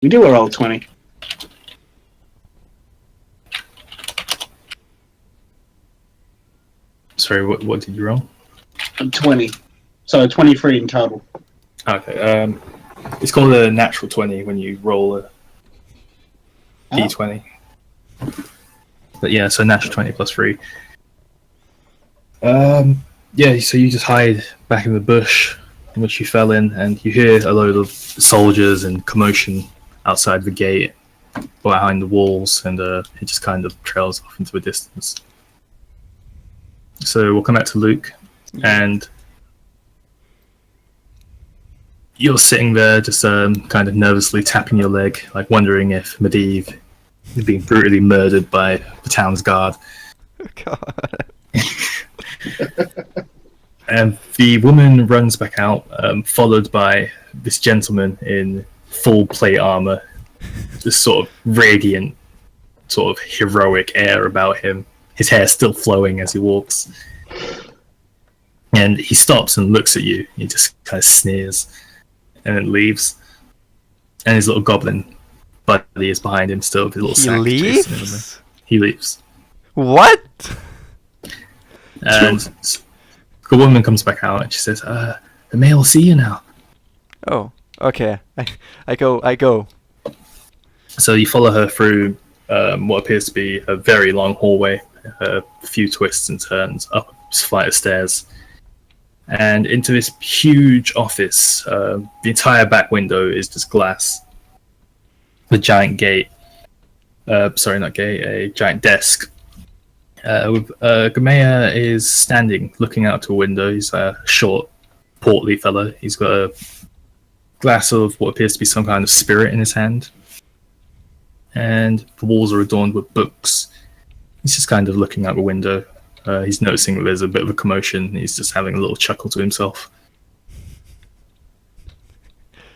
We do a roll 20. Sorry, what did you roll? 20. So 23 in total. Okay. It's called a natural 20 when you roll a d20. But yeah, so natural 20 plus 3. Yeah, so you just hide back in the bush in which you fell in, and you hear a load of soldiers and commotion outside the gate, behind the walls, and it just kind of trails off into the distance. So we'll come back to Luke, and you're sitting there just kind of nervously tapping your leg, like wondering if Medivh is being brutally murdered by the town's guard. God. And the woman runs back out, followed by this gentleman in full plate armor, this sort of radiant, sort of heroic air about him. His hair still flowing as he walks. And he stops and looks at you. He just kind of sneers and then leaves. And his little goblin buddy is behind him still with his little sack. Leaves? He leaves. What? And the woman comes back out and she says, the mayor will see you now. Oh, okay. I go. So you follow her through what appears to be a very long hallway, a few twists and turns, up a flight of stairs, and into this huge office. The entire back window is just glass. The giant gate, sorry, not gate, a giant desk. Gamea is standing, looking out to a window. He's a short, portly fellow. He's got a glass of what appears to be some kind of spirit in his hand. And the walls are adorned with books. He's just kind of looking out the window. He's noticing that there's a bit of a commotion. He's just having a little chuckle to himself.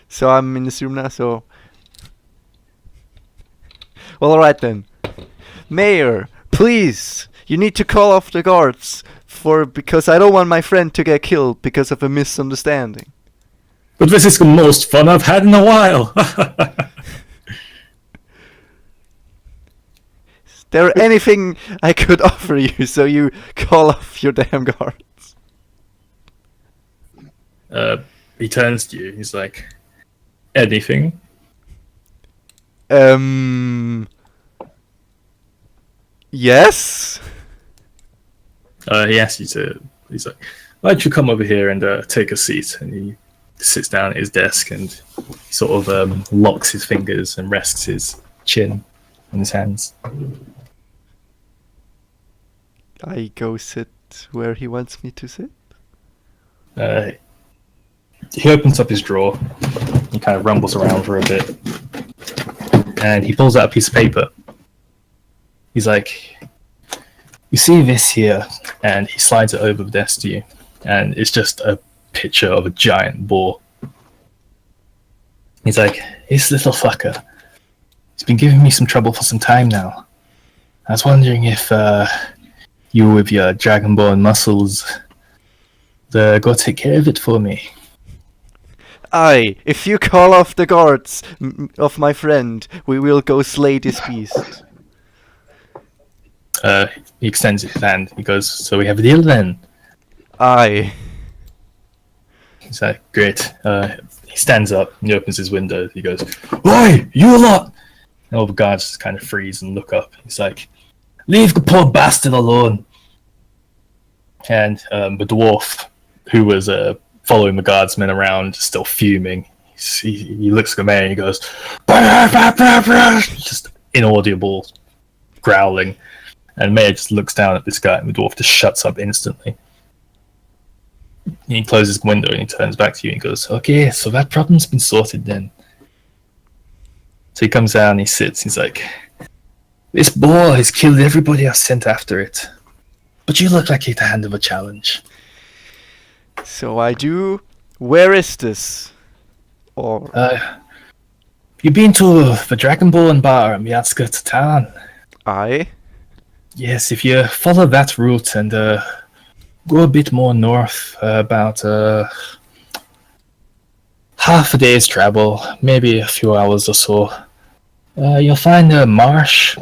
So I'm in this room now, so... Well, alright then. Mayor, please! You need to call off the guards, because I don't want my friend to get killed because of a misunderstanding. But this is the most fun I've had in a while! Is there anything I could offer you so you call off your damn guards? He turns to you. He's like, anything? Yes? He asks you to... He's like, why don't you come over here and take a seat? And he sits down at his desk and sort of locks his fingers and rests his chin on his hands. I go sit where he wants me to sit? He opens up his drawer. He kind of rumbles around for a bit. And he pulls out a piece of paper. He's like, you see this here? And he slides it over the desk to you. And it's just a picture of a giant boar. He's like, this little fucker, he's been giving me some trouble for some time now. I was wondering if you with your dragonborn muscles go take care of it for me. Aye, if you call off the guards of my friend, we will go slay this beast. He extends his hand. He goes, so we have a deal then? Aye. He's like, great. He stands up and he opens his window. He goes, oi, you lot! And all the guards just kind of freeze and look up. He's like, leave the poor bastard alone. And the dwarf, who was following the guardsmen around, still fuming, he looks at the mayor and he goes, just inaudible growling. And Mayor just looks down at this guy, and the dwarf just shuts up instantly. He closes the window and he turns back to you and he goes, okay, so that problem's been sorted then. So he comes down and he sits. He's like, this boar has killed everybody I've sent after it. But you look like you'd handle a challenge. So I do. Where is this? Or you've been to the Dragonborn bar on the outskirts of town. I? Yes, if you follow that route and go a bit more north, about half a day's travel, maybe a few hours or so. You'll find a marsh,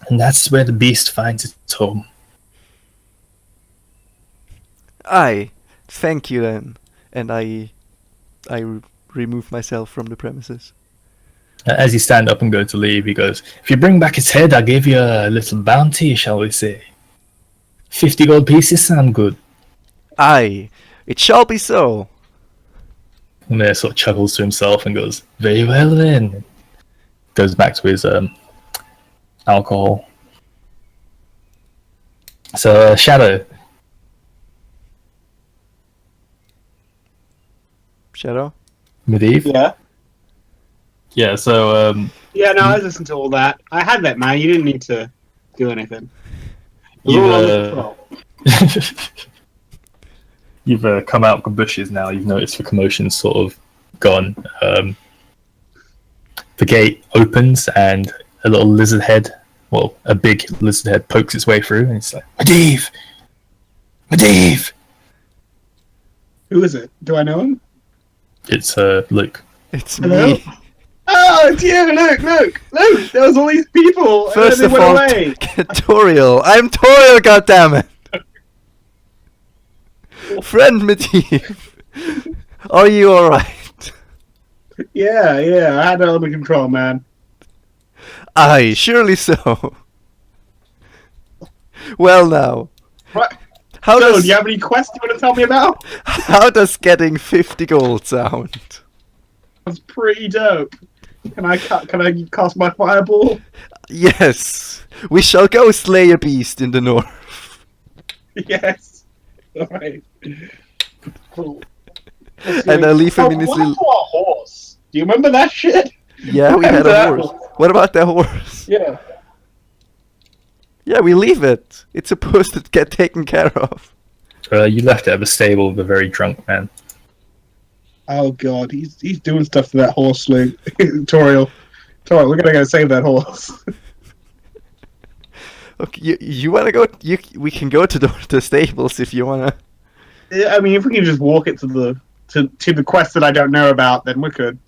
and that's where the beast finds its home. Aye, thank you then. And I remove myself from the premises. As you stand up and go to leave, he goes, "If you bring back its head, I'll give you a little bounty, shall we say? 50 gold pieces sound good." Aye, it shall be so. And Mayor sort of chuckles to himself and goes, "Very well then." Goes back to his alcohol. So, Shadow. Shadow? Medivh? Yeah. Yeah, so, Yeah, no, I listened to all that. I had that, man. You didn't need to do anything. It was all under control. you've come out of the bushes now. You've noticed the commotion's sort of gone. The gate opens and a little lizard head, well, a big lizard head pokes its way through and it's like, "Medivh! Medivh!" Who is it? Do I know him? It's Luke. It's Hello? me. Oh, it's you, Luke! There was all these people, First and of then they all, went away. Toriel. I'm Toriel, goddammit! Friend Medivh. Are you alright? Yeah, I had it under control, man. Aye, surely so. Well now. What? How So, does do you have any quests you want to tell me about? how does getting 50 gold sound? That's pretty dope. Can I cast my fireball? Yes, we shall go slay a beast in the north. Yes. Alright. Cool. And I leave him in his what little. happened to our horse? Do you remember that shit? Yeah, we had a That horse. horse. What about the horse? Yeah. Yeah, we leave it. It's supposed to get taken care of. You left it at the stable with a very drunk man. Oh god, he's doing stuff to that horse, Luke. Toriel, we're gonna go save that horse. Okay, you wanna go? We can go to the stables if you wanna. Yeah, I mean, if we can just walk it to the quest that I don't know about, then we could.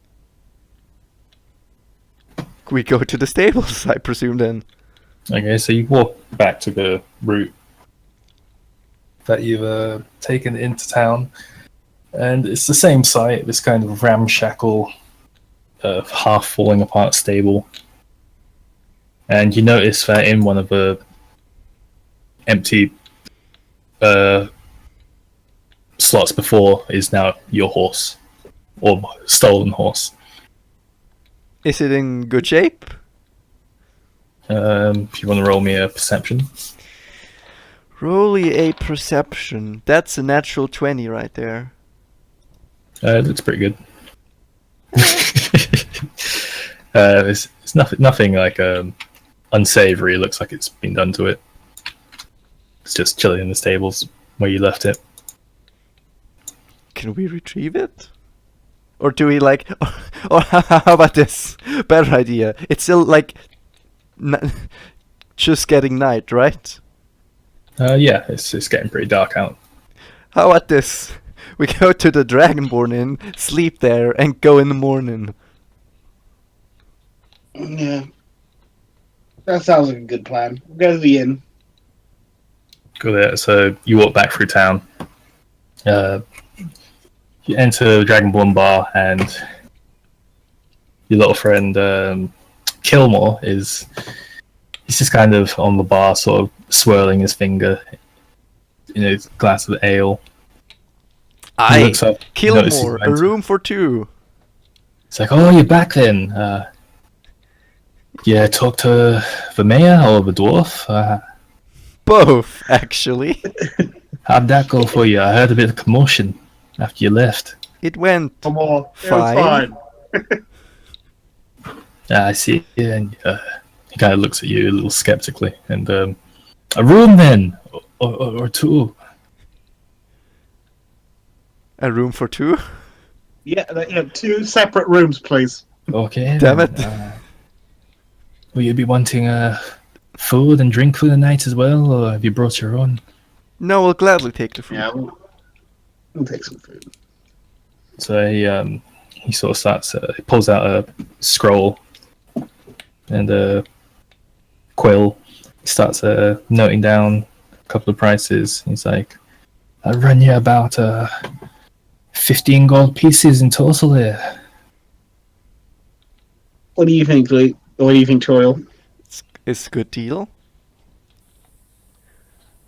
We go to the stables, I presume then. Okay, so you walk back to the route that you've taken into town, and it's the same site, this kind of ramshackle, half falling apart stable. And you notice that in one of the empty slots before is now your horse, or stolen horse. Is it in good shape? If you want to roll me a perception. Roll a perception. That's a natural 20 right there. It looks pretty good. It's nothing like unsavory. It looks like it's been done to it. It's just chilling in the stables where you left it. Can we retrieve it? Or do we like... Or how about this? Better idea. It's still like... just getting night, right? Yeah, it's getting pretty dark out. How about this? We go to the Dragonborn Inn, sleep there, and go in the morning. Yeah. That sounds like a good plan. We'll go to the inn. Go there. So you walk back through town. You enter the Dragonborn bar, and your little friend Kilmore he's just kind of on the bar, sort of swirling his finger in a glass of ale. He looks up, notices Kilmore, you a enter. room for two. It's like, "Oh, you're back then. Yeah, talk to the mayor or the dwarf. Both, actually. How'd that go for you? I heard a bit of commotion after you left." It went Come on. Fine. I see. Yeah, and he kind of looks at you a little skeptically. And a room then, or two. a room for two. Yeah, two separate rooms, please. Okay. Damn then, it. Will you be wanting food and drink for the night as well, or have you brought your own? No, we'll gladly take the food. Yeah, we'll take some food. So he sort of starts. He pulls out a scroll and a quill. He starts noting down a couple of prices. He's like, "I'll run you about 15 gold pieces in total here." What do you think, Luke? What do you think, Toriel? It's a good deal.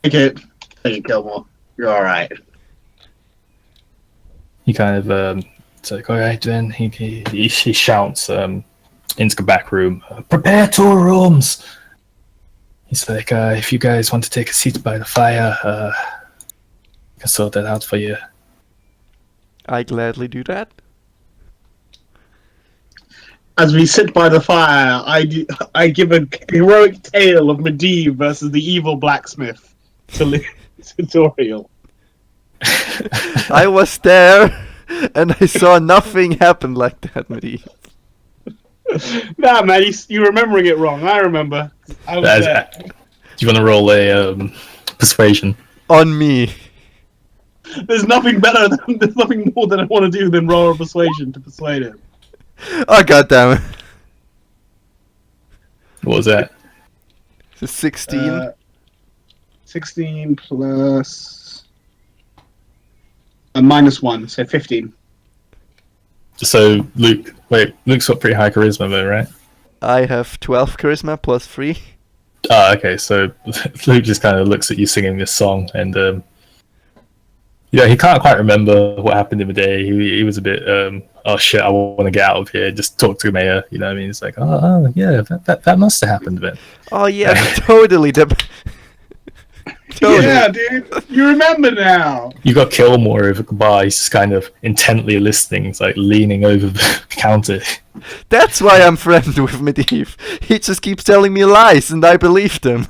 Take it, Gilmore. You're all right. He kind of it's like, "All right, then." He shouts into the back room, "Prepare 2 rooms." He's like, "If you guys want to take a seat by the fire, I can sort that out for you." I gladly do that. As we sit by the fire, I give a heroic tale of Medivh versus the evil blacksmith to Toriel. I was there, and I saw nothing happen like that, Medivh. Nah, man, you're remembering it wrong. I remember. I was there. Do you want to roll a persuasion? On me. There's nothing more that I want to do than roll a persuasion to persuade him. Oh, goddammit. What was that? It's 16. 16 plus a -1, so 15. So Luke's got pretty high charisma though, right? I have 12 charisma plus 3. Ah, okay. So Luke just kind of looks at you singing this song, and he can't quite remember what happened in the day. He was a bit, oh shit, I want to get out of here. Just talk to the mayor. You know what I mean? It's like, oh yeah, that must have happened then. Oh yeah, totally. Totally. Yeah, dude, you remember now. You got Kilmore over the bar. He's just kind of intently listening. He's like leaning over the counter. That's why I'm friends with Medivh. He just keeps telling me lies, and I believe them.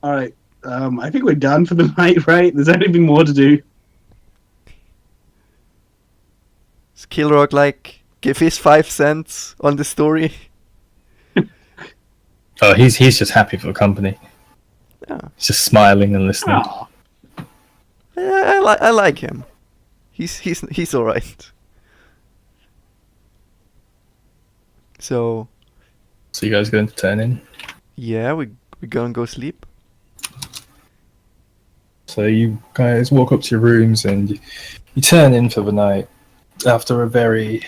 All right, I think we're done for the night, right? There's anything more to do? Does Kilrock give his 5 cents on the story? Oh, he's just happy for the company. Yeah. He's just smiling and listening. Oh. I like him. He's all right. So you guys going to turn in? yeah, we gonna go sleep. So you guys walk up to your rooms and you turn in for the night after a very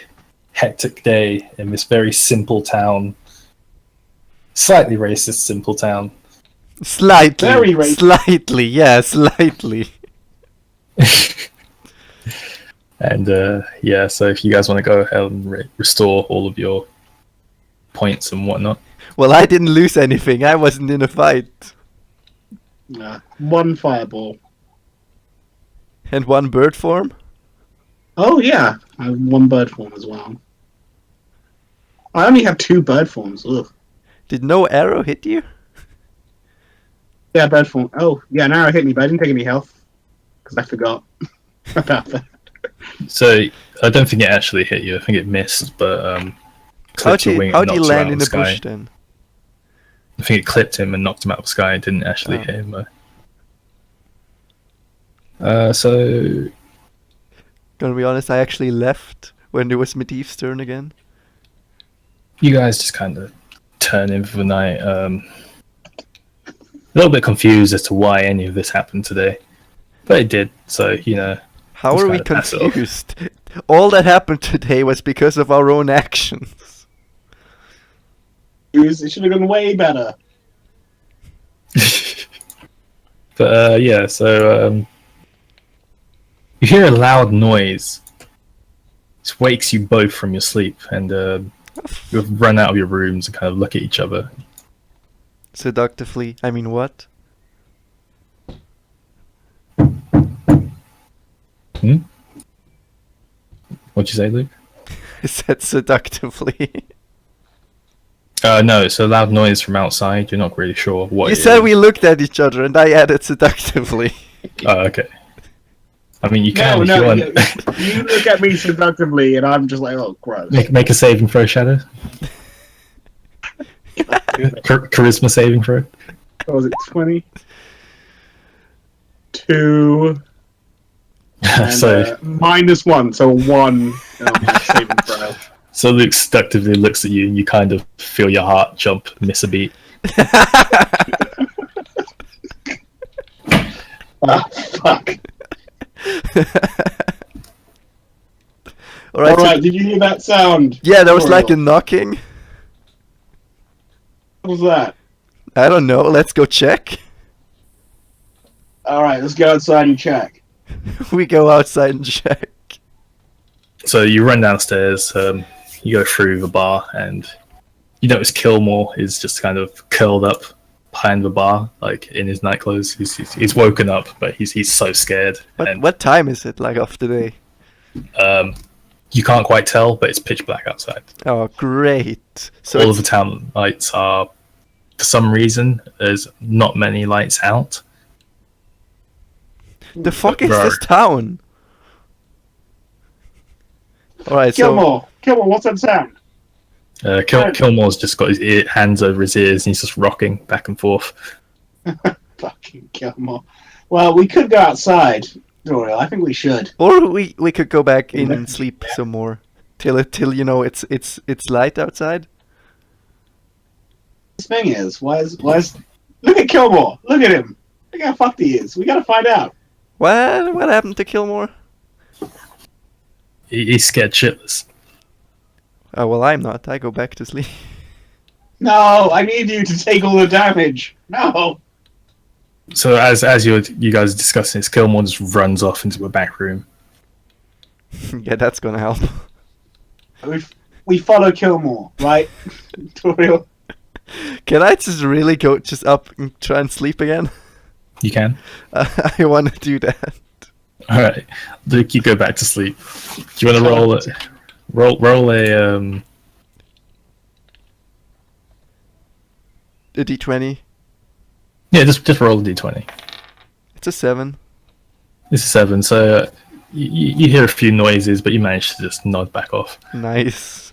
hectic day in this very simple town. Slightly racist simple town. Slightly. Very racist. Slightly, yeah, slightly. And so if you guys want to go ahead and restore all of your points and whatnot. Well, I didn't lose anything. I wasn't in a fight. Nah, 1 fireball. And 1 bird form? Oh yeah, I have 1 bird form as well. I only have 2 bird forms. Ugh. Did no arrow hit you? Yeah, bird form. Oh yeah, an arrow hit me, but I didn't take any health because I forgot about that. So I don't think it actually hit you. I think it missed, but clipped your wing. How and do you knocked you out land of in the the sky. bush then? I think it clipped him and knocked him out of the sky. It didn't actually hit him though. So Gonna be honest, I actually left when it was Medivh's turn again. you guys just kind of turn in for the night. A little bit confused as to why any of this happened today, but it did. So How just are we kinda pass it off. confused? All that happened today was because of our own actions. It should have gone way better. But so you hear a loud noise. It wakes you both from your sleep, and you run out of your rooms and kind of look at each other. Seductively. I mean, what? What'd you say, Luke? I said seductively. No, it's a loud noise from outside. You're not really sure what You it said is. we looked at each other, and I added seductively. Oh, okay. I mean, you No, can if no, you want. you look at me seductively, and I'm just like, oh, gross. Make a saving throw, Shadow. Charisma saving throw. What was it, 20? 2, and So -1, so 1 on my saving throw. so Luke seductively looks at you, and you kind of feel your heart jump, miss a beat. Ah, fuck. Alright, so- Alright, did you hear that sound? yeah, there was like a Tutorial? knocking. What was that? I don't know, let's go check. Alright, let's go outside and check. We go outside and check. So you run downstairs, you go through the bar, and you notice Kilmore is just kind of curled up behind the bar, like in his nightclothes. He's woken up, but he's so scared. And What time is it, like, of the day? you can't quite tell, but it's pitch black outside. Oh, great. So All of it's- the town lights are, for some reason, there's not many lights out. the fuck is Bro. this town? Alright, so... Kilmore, what's that sound? Kilmore's just got his hands over his ears, and he's just rocking back and forth. Fucking Kilmore. Well, we could go outside, Doriel. I think we should. Or we could go back in and sleep some more. Till you know, it's light outside. This thing is, why is... Look at Kilmore! Look at him! Look how fucked he is. We gotta find out. What happened to Kilmore? He's scared shitless. Oh, well, I'm not. I go back to sleep. No, I need you to take all the damage. No! So as you guys are discussing this, Kilmore just runs off into a back room. Yeah, that's gonna help. We follow Kilmore, right? Doriel? Can I just really go just up and try and sleep again? You can. I want to do that. All right, Luke, you go back to sleep. Do you want to roll a A d20. Yeah, just roll a d20. It's a 7. It's a 7, so you hear a few noises, but you manage to just nod back off. Nice.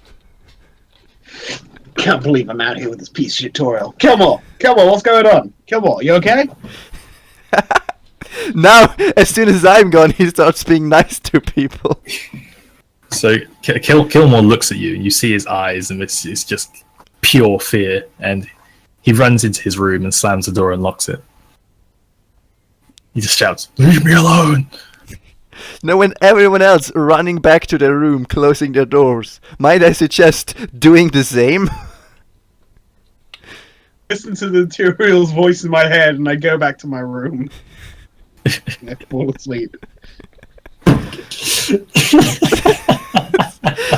Can't believe I'm out here with this piece of shit Doriel. Kilmore, what's going on? Kilmore, you okay? Now, as soon as I'm gone, he starts being nice to people. So Kilmore looks at you, and you see his eyes, and it's just pure fear, and he runs into his room and slams the door and locks it. He just shouts, "Leave me alone!" Now, when everyone else running back to their room, closing their doors, might I suggest doing the same? Listen to the Doriel's voice in my head, and I go back to my room. And I fall asleep.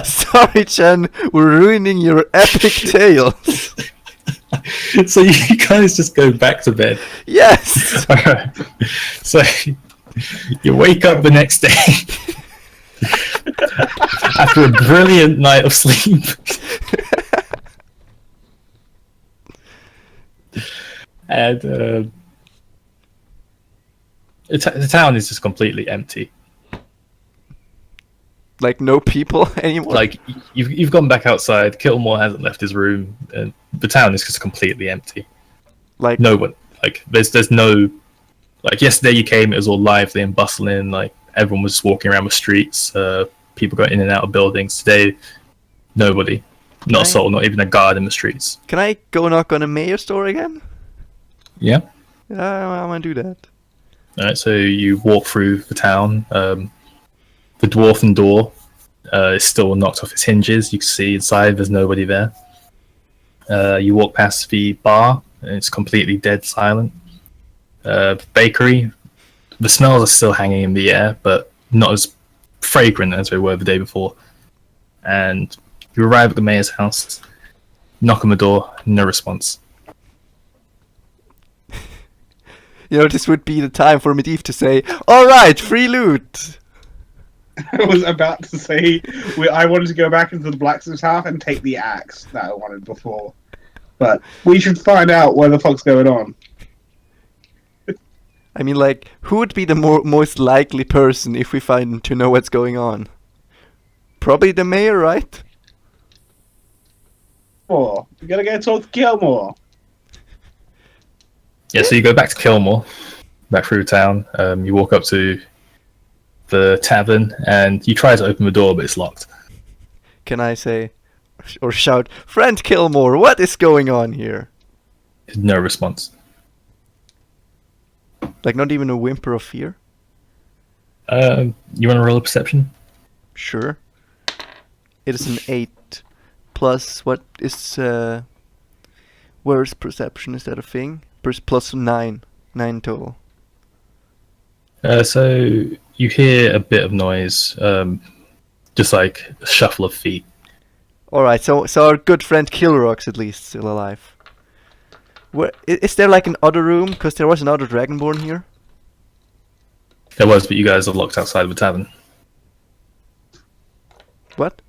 Sorry, Chen, we're ruining your epic tales. So you guys just go back to bed. Yes! Alright. So you wake up the next day after a brilliant night of sleep. And the town is just completely empty. Like, no people anymore? Like, you've gone back outside, Kilmore hasn't left his room, and the town is just completely empty. like, No one. Like, there's no... Like, yesterday you came, it was all lively and bustling, like, everyone was walking around the streets, people going in and out of buildings. Today, nobody. Not a Right. soul, not even a guard in the streets. Can I go knock on a mayor's door again? Yeah? Yeah, I want to do that. Alright, so you walk through the town. The dwarfen door is still knocked off its hinges. You can see inside, there's nobody there. You walk past the bar, and it's completely dead silent. Bakery, the smells are still hanging in the air, but not as fragrant as they were the day before. And you arrive at the mayor's house, knock on the door, no response. You know, this would be the time for Medivh to say, "Alright, free loot!" I was about to say I wanted to go back into the blacksmith's house and take the axe that I wanted before. But we should find out what the fuck's going on. I mean, like, who would be the most likely person if we find him to know what's going on? Probably the mayor, right? Oh, we gotta go talk to Kilmore. Yeah, so you go back to Kilmore. back through town. You walk up to the tavern and you try to open the door, but it's locked. Can I say or shout, "Friend Kilmore, what is going on here?" No response. Like not even a whimper of fear? You want to roll a perception? Sure. It is an 8 plus what is where is perception? Is that a thing? Plus 9. 9 total. So you hear a bit of noise, just like a shuffle of feet. Alright, so our good friend Kilrock's at least still alive. Where is there like an other room? Because there was another Dragonborn here. There was, but you guys are locked outside of the tavern. What?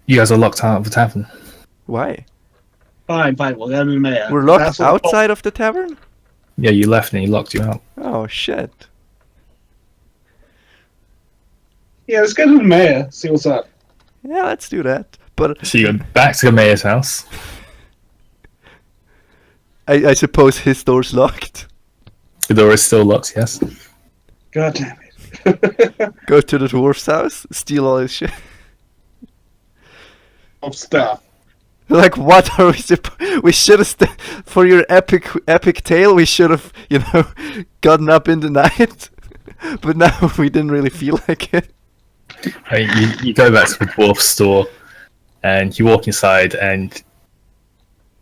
You guys are locked out of the tavern. Why? Fine, we'll go to the mayor. We're locked That's what- outside of the tavern? Yeah, you left and he locked you out. Oh shit. Yeah, let's go to the mayor, see what's up. Yeah, let's do that. But So you go back to the mayor's house. I suppose his door's locked. The door is still locked, yes. God damn it. Go to the dwarf's house, steal all his shit. Of stuff. Like, what are we we should have for your epic tale. We should have, gotten up in the night. But now we didn't really feel like it. You go back to the dwarf store and you walk inside, and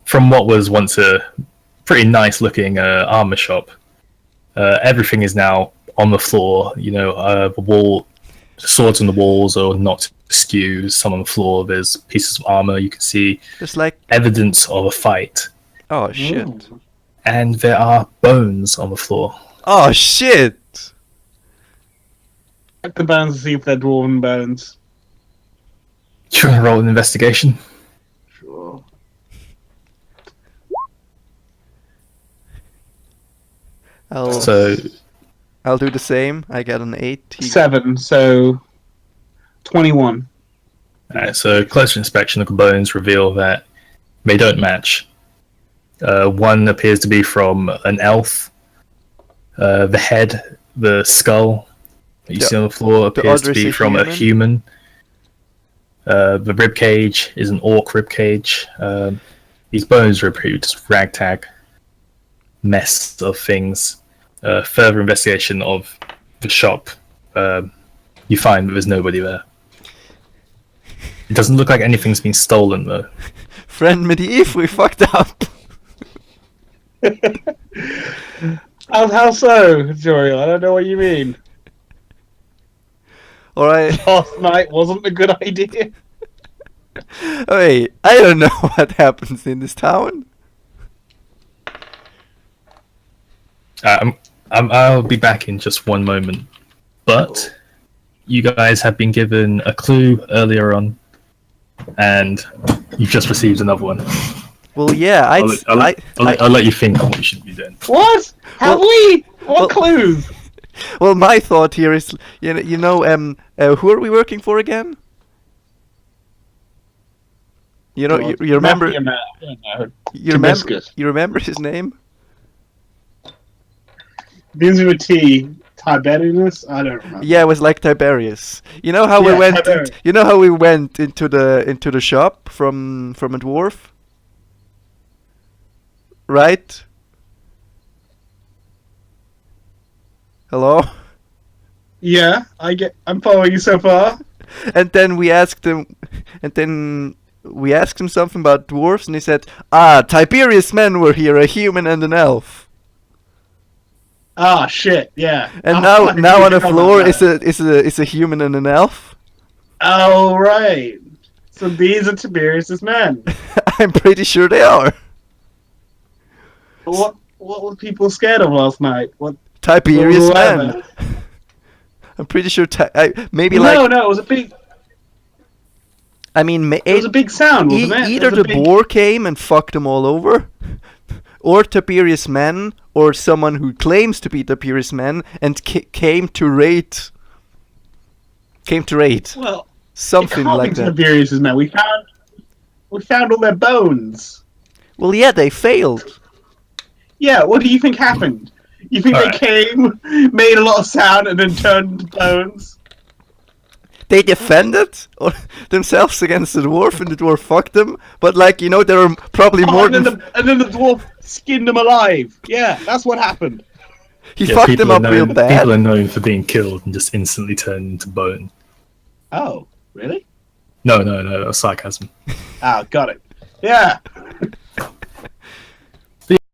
from what was once a pretty nice looking armor shop, everything is now on the floor. The wall, swords on the walls are knocked askew. Some on the floor, there's pieces of armor. You can see Just like, evidence of a fight, oh shit. Ooh. and there are bones on the floor. Oh shit. Check the bones to see if they're dwarven bones. You want to roll an investigation? Sure. I'll do the same. I got an 8. 7, so 21. So closer inspection of the bones reveal that they don't match. One appears to be from an elf. The head, the skull that you see on the floor appears to other is be a from a human? human. The rib cage is an orc rib cage. These bones are a pretty just ragtag mess of things. Further investigation of the shop, you find that there's nobody there. It doesn't look like anything's been stolen though. Friend Medivh, we fucked up. How so, Joriel? I don't know what you mean. Alright. Last night wasn't a good idea. Wait, I don't know what happens in this town. I'll be back in just one moment, but you guys have been given a clue earlier on, and you've just received another one. Well, yeah, I'll let you think on what you should be doing. What? Have we? What well- clues? Well, my thought here is, who are we working for again? You remember? Mafia man. I don't know. You remember? Hibiscus. You remember his name? Begins with a T. Tiberius? I don't remember. Yeah, it was like Tiberius. You know how we Yeah, went? Tiberius. You know how we went into the shop from a dwarf, right? Hello. Yeah, I'm following you so far. And then we asked him, something about dwarves, and he said, "Ah, Tiberius men were here, a human and an elf." Ah, shit, yeah. And Oh, now on the I floor remember that. is a human and an elf. Oh, right. So these are Tiberius's men. I'm pretty sure they are. What were people scared of last night? What? Tiberius What were men. I'm pretty sure. Maybe No, like. it was a big. I mean, It was a big sound, wasn't it? either It was a the big- boar came and fucked them all over, or Tiberius men, or someone who claims to be Tiberius men and came to raid. Well, Something it can't like be that. Tiberius's men. We found all their bones. Well, yeah, they failed. Yeah, what do you think happened? You think Alright. they came, made a lot of sound, and then turned into bones? They defended themselves against the dwarf, and the dwarf fucked them. But like there are probably more and than then the dwarf skinned them alive. Yeah, that's what happened. he Yeah, fucked people them are up real known- bad. People are known for being killed and just instantly turned into bone. Oh, really? No, that was sarcasm. Ah, got it. Yeah.